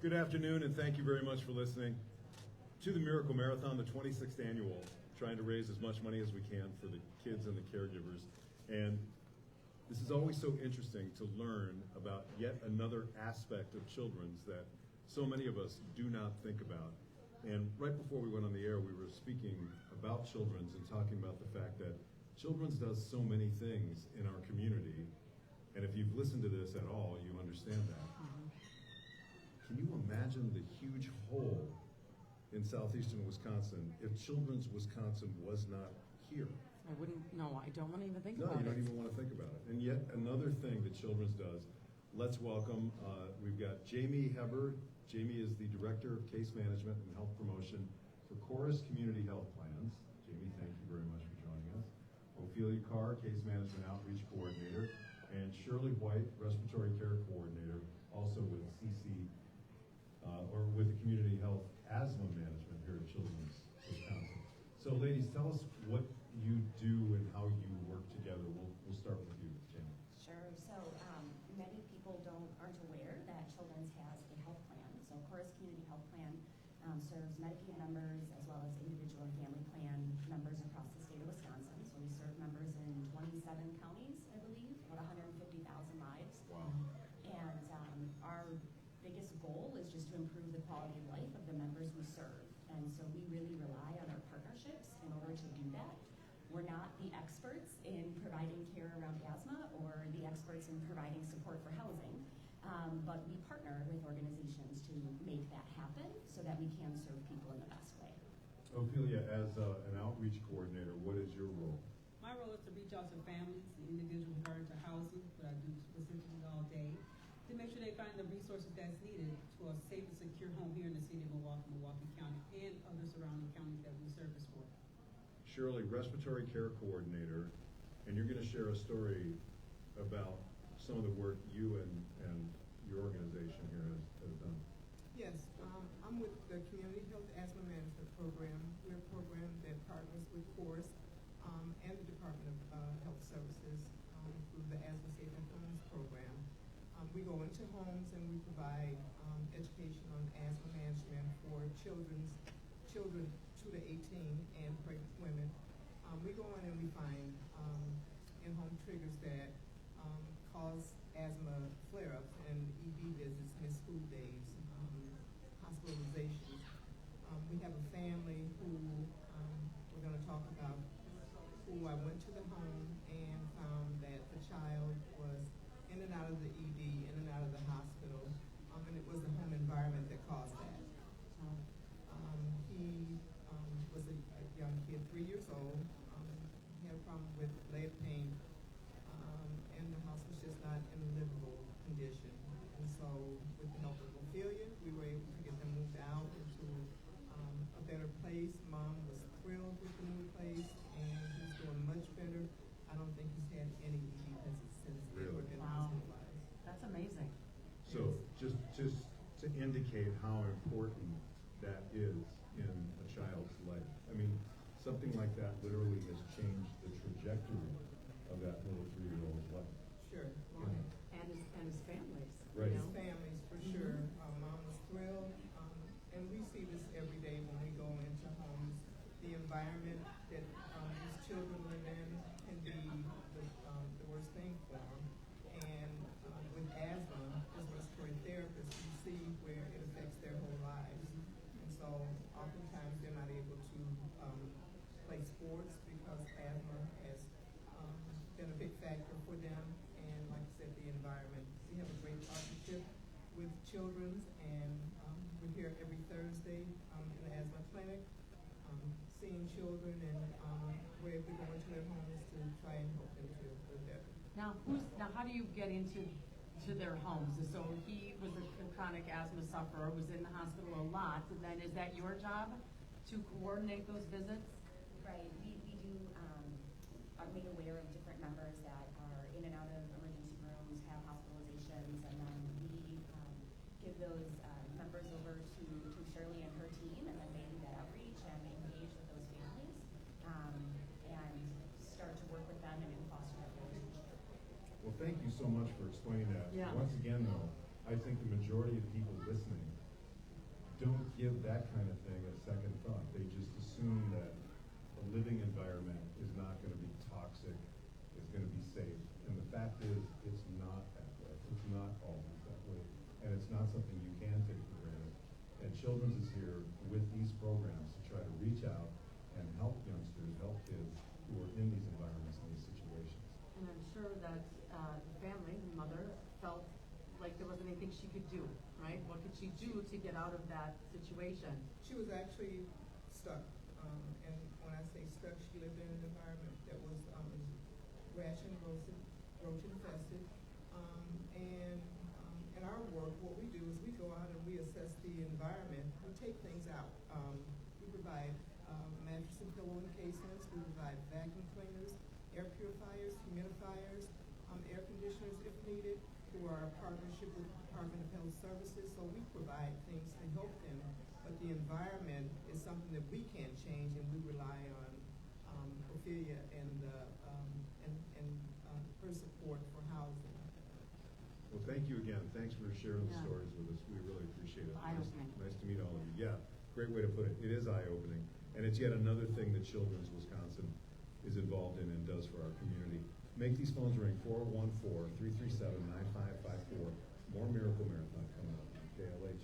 Good afternoon, and thank you very much for listening to the Miracle Marathon, the 26th annual, trying to raise as much money as we can for the kids and the caregivers. And this is always so interesting to learn about yet another aspect of children's that so many of us do not think about. And right before we went on the air, we were speaking about children's and talking about the fact that children's does so many things in our community. And if you've listened to this at all, you understand that. Mm-hmm. Can you imagine the huge hole in southeastern Wisconsin if Children's Wisconsin was not here? I wouldn't, no, I don't want to even think about it. No, you don't even want to think about it. And yet another thing that Children's does, let's welcome, we've got Jamie Heber. Jamie is the Director of Case Management and Health Promotion for Chorus Community Health Plans. Jamie, thank you very much for joining us. Ophelia Carr, Case Management Outreach Coordinator, and Shirley White, Respiratory Care Coordinator, also with CC, or with the Community Health Asthma Management here at Children's Wisconsin. So ladies, tell us what you do and how you work together. We'll start with you, Jamie. Sure. So many people aren't aware that Children's has a health plan. So Chorus Community Health Plan serves Medicaid members as well as individual and family plan members across the state of Wisconsin. So we serve members in 27 counties, I believe, about 150,000 lives. Wow. And our biggest goal is just to improve the quality of life of the members we serve. And so we really rely on our partnerships in order to do that. We're not the experts in providing care around asthma or the experts in providing support for housing, but we partner with organizations to make that happen so that we can serve people in the best way. Ophelia, as an outreach coordinator, what is your role? My role is to reach out to families and individuals who are into housing, what I do specifically all day, to make sure they find the resources that's needed for a safe and secure home here in the city of Milwaukee County, and other surrounding counties that we service for. Shirley, Respiratory Care Coordinator, and you're going to share a story about some of the work you and your organization here has done. Yes, I'm with the Community Health Asthma Management Program. We're a program that partners with Chorus and the Department of Health Services through the Asthma Safe in Homes program. We go into homes and we provide education on asthma management for children 2 to 18 and pregnant women. We go in and we find in-home triggers that cause asthma flare-ups and ED visits, missed school days, hospitalizations. We have a family who we're going to talk about, who I went to the home and found that the child was in and out of the ED, in and out of the hospital, and it was the home environment that caused that. He was a young kid, 3 years old. He had a problem with leg pain, and the house was just not in a livable condition. And so, with the help of Ophelia, we were able to get them moved out into a better place. Mom was thrilled with the new place, and he's doing much better. I don't think he's had any ED visits since they were been hospitalized. That's amazing. So just to indicate how important that is in a child's life. I mean, something like that literally has changed the trajectory of that little 3-year-old's life. Sure. Wow. And his families. Right. His families, for sure. Mom was thrilled. And we see this every day when we go into homes. The environment that these children live in can be the worst thing for them. And with asthma, as respiratory therapists, you see where it affects their whole lives. And so oftentimes they're not able to play sports because asthma has been a big factor for them. And like I said, the environment. We have a great partnership with Children's, and we're here every Thursday in the asthma clinic, seeing children, and we're going to their homes to try and help them to live better. Now, how do you get into their homes? So he was a chronic asthma sufferer, was in the hospital a lot. And then is that your job to coordinate those visits? Right. We do are made aware of different members that are in and out of emergency rooms, have hospitalizations, and then we give those members over to Shirley and her team, and then they do that outreach and engage with those families and start to work with them and foster that relationship. Well, thank you so much for explaining that. Yeah. Once again, though, I think the majority of people listening don't give that kind of thing a second thought. They just assume that a living environment is not gonna be toxic, is gonna be safe. And the fact is, it's not that way. It's not always that way. And it's not something you can take for granted. And Children's is here with these programs to try to reach out and help youngsters, help kids who are in these environments and these situations. And I'm sure that the family, the mother, felt like there wasn't anything she could do, right? What could she do to get out of that situation? She was actually stuck. And when I say stuck, she lived in an environment that was rash and roach infested. In our work, what we do is we go out and we assess the environment. We take things out. We provide mattress and pillow encasements. We provide vacuum cleaners, air purifiers, humidifiers, air conditioners if needed, through our partnership with the Department of Health Services. So we provide things to help them, but the environment is something that we can't change, and we rely on Ophelia and her support for housing. Well, thank you again. Thanks for sharing the Yeah. stories with us. We really appreciate it. Eye-opening. Nice to meet all of you. Yeah, great way to put it. It is eye-opening. And it's yet another thing that Children's Wisconsin is involved in and does for our community. Make these phones ring, 414-337-9554. More Miracle Marathon coming up on KLH.